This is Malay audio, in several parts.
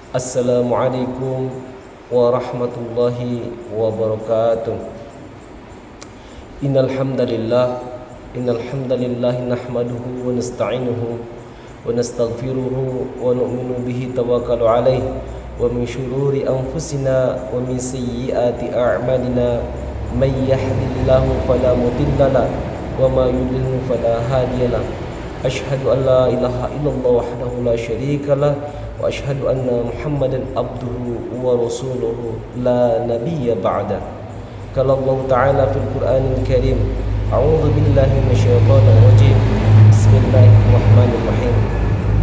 Assalamualaikum warahmatullahi wabarakatuh. Innal hamdalillah nahmaduhu wa nasta'inuhu wa nastaghfiruhu wa nu'minu bihi tawakkalu alayhi wa min shururi anfusina wa min sayyiati a'malina may yahdihillahu fala mudilla lahu wa may yudlil fala hadiya lahu. Asyhadu an la ilaha illallah wahdahu la syarika lahu wa asyhadu anna Muhammadan abduhu wa rasuluhu la nabiyya ba'da. Qala Allah Ta'ala fil Qur'anil Karim, a'udzu billahi minasyaitonir rajim. Bismillahirrahmanirrahim.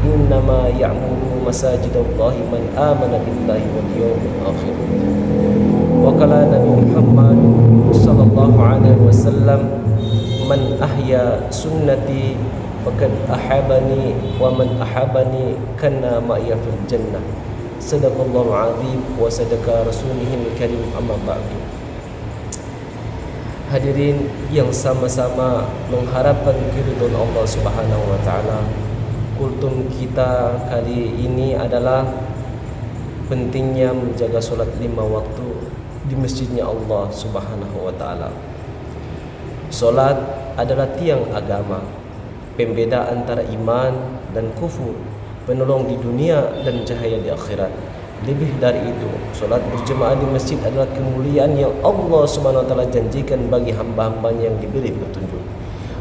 Innama ya'muru masajidallahi man amana billahi wal yawmil akhir. Wa qala Nabi Muhammad sallallahu alaihi wasallam, man ahya sunnati faqad ahabani wa man ahabani kana ma'iya fil jannah. Sadaqallahu azim wa sadaqa rasulihil karim, amma ba'du. Hadirin yang sama-sama mengharapkan keridhaan Allah Subhanahu wa taala, kultum kita kali ini adalah pentingnya menjaga solat 5 waktu di masjidnya Allah Subhanahu wa taala. Solat adalah tiang agama, pembeda antara iman dan kufur, penolong di dunia dan cahaya di akhirat. Lebih dari itu, solat berjemaah di masjid adalah kemuliaan yang Allah Subhanahu wa taala janjikan bagi hamba-hambanya yang diberi petunjuk.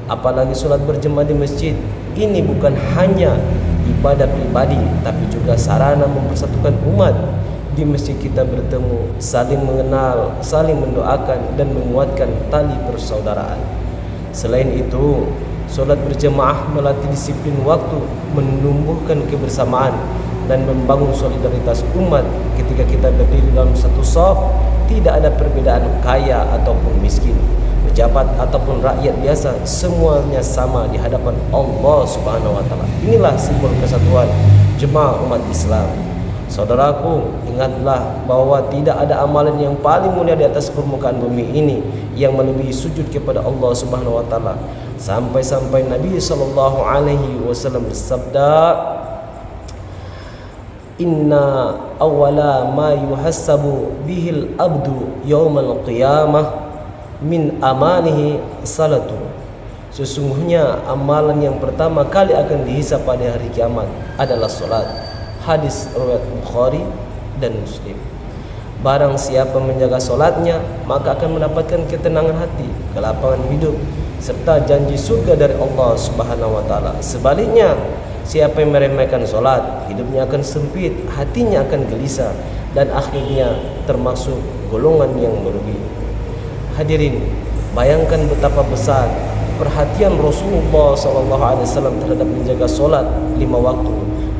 Apalagi solat berjemaah di masjid ini bukan hanya ibadah pribadi, tapi juga sarana mempersatukan umat. Di masjid kita bertemu, saling mengenal, saling mendoakan dan menguatkan tali persaudaraan. Selain itu, solat berjemaah melatih disiplin waktu, menumbuhkan kebersamaan dan membangun solidaritas umat. Ketika kita berdiri dalam satu shaf, tidak ada perbedaan kaya ataupun miskin, pejabat ataupun rakyat biasa, semuanya sama di hadapan Allah Subhanahu wa taala. Inilah simbol kesatuan jemaah umat Islam. Saudaraku, ingatlah bahwa tidak ada amalan yang paling mulia di atas permukaan bumi ini yang melebihi sujud kepada Allah Subhanahu wa taala. Sampai-sampai Nabi sallallahu alaihi wasallam bersabda, inna awwala ma yuhassabu bihil abdu yaumal qiyamah min amalihi salatu. Sesungguhnya amalan yang pertama kali akan dihisab pada hari kiamat adalah salat. Hadis riwayat Bukhari dan Muslim. Barang siapa menjaga salatnya, maka akan mendapatkan ketenangan hati, kelapangan hidup, serta janji surga dari Allah Subhanahu wa taala. Sebaliknya, siapa yang meremehkan salat, hidupnya akan sempit, hatinya akan gelisah, dan akhirnya termasuk golongan yang merugi. Hadirin, bayangkan betapa besar perhatian Rasulullah SAW terhadap menjaga salat 5 waktu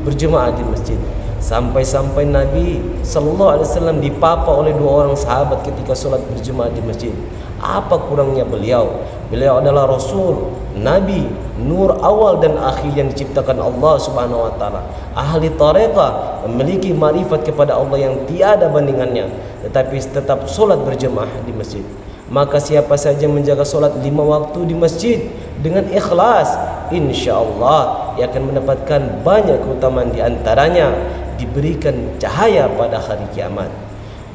berjemaah di masjid. Sampai-sampai Nabi SAW dipapa oleh 2 orang sahabat ketika salat berjemaah di masjid. Apa kurangnya beliau? Beliau adalah Rasul, Nabi, nur awal dan akhir yang diciptakan Allah Subhanahu wa taala. Ahli tarekat, memiliki marifat kepada Allah yang tiada bandingannya, tetapi tetap solat berjemaah di masjid. Maka siapa saja menjaga solat 5 waktu di masjid dengan ikhlas, insyaallah ia akan mendapatkan banyak keutamaan, di antaranya diberikan cahaya pada hari kiamat,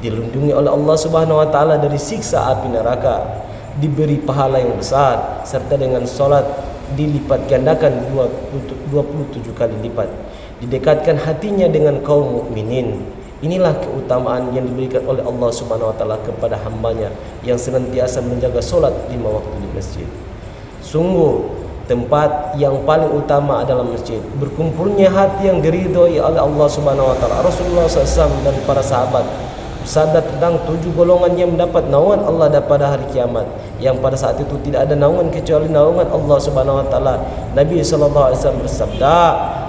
dilindungi oleh Allah Subhanahu wa taala dari siksa api neraka, diberi pahala yang besar, serta dengan solat dilipat gandakan 27 kali lipat, didekatkan hatinya dengan kaum mukminin. Inilah keutamaan yang diberikan oleh Allah Subhanahu wa taala kepada hambanya yang senantiasa menjaga solat 5 waktu di masjid. Sungguh tempat yang paling utama adalah masjid, berkumpulnya hati yang diridhoi oleh Allah Subhanahu wa taala. Rasulullah SAW dan para sahabat bersabda tentang 7 golongan yang mendapat naungan Allah pada hari kiamat, yang pada saat itu tidak ada naungan kecuali naungan Allah Subhanahu wa taala. Nabi sallallahu alaihi wasallam bersabda,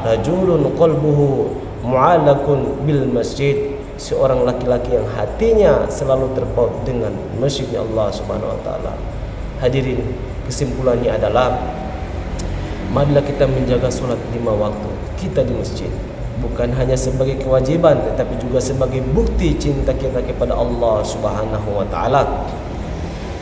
rajulun qalbuhu mu'allaqun bil masjid, seorang laki-laki yang hatinya selalu terpaut dengan masjidnya Allah Subhanahu wa taala. Hadirin, kesimpulannya adalah marilah kita menjaga salat 5 waktu kita di masjid, bukan hanya sebagai kewajiban tetapi juga sebagai bukti cinta kita kepada Allah Subhanahu wa taala.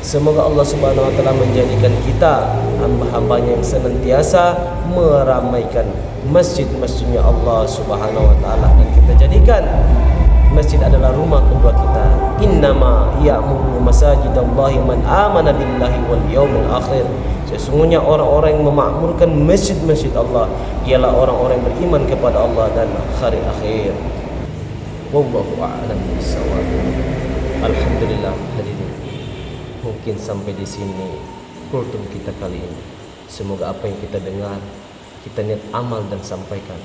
Semoga Allah Subhanahu wa taala menjadikan kita hamba-hambanya yang senantiasa meramaikan masjid-masjidnya Allah Subhanahu wa taala, dan kita jadikan masjid adalah rumah kedua kita. Innama ya'muru masajidallahi man amana billahi wal yaumil akhir. Sesungguhnya orang-orang yang memakmurkan masjid-masjid Allah ialah orang-orang yang beriman kepada Allah dan hari akhir. Wallahu a'lam bishawab. Alhamdulillah hadirin. Mungkin sampai di sini kultum kita kali ini. Semoga apa yang kita dengar kita niat amal dan sampaikan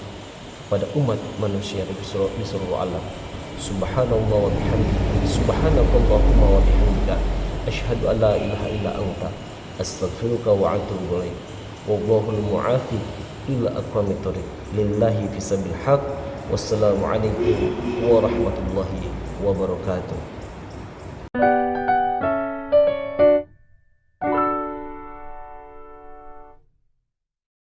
kepada umat manusia di seluruh alam. Subhanallah wa bihamdihi, subhanakallahumma wa bihamdika, asyhadu an la ilaha illa anta, astaghfiruka wa atubu ilaik. Wallahul mu'afi ila aqwamit thoriq. Lillahi fi sabil haq. Wassalamu alaikum warahmatullahi wabarakatuh.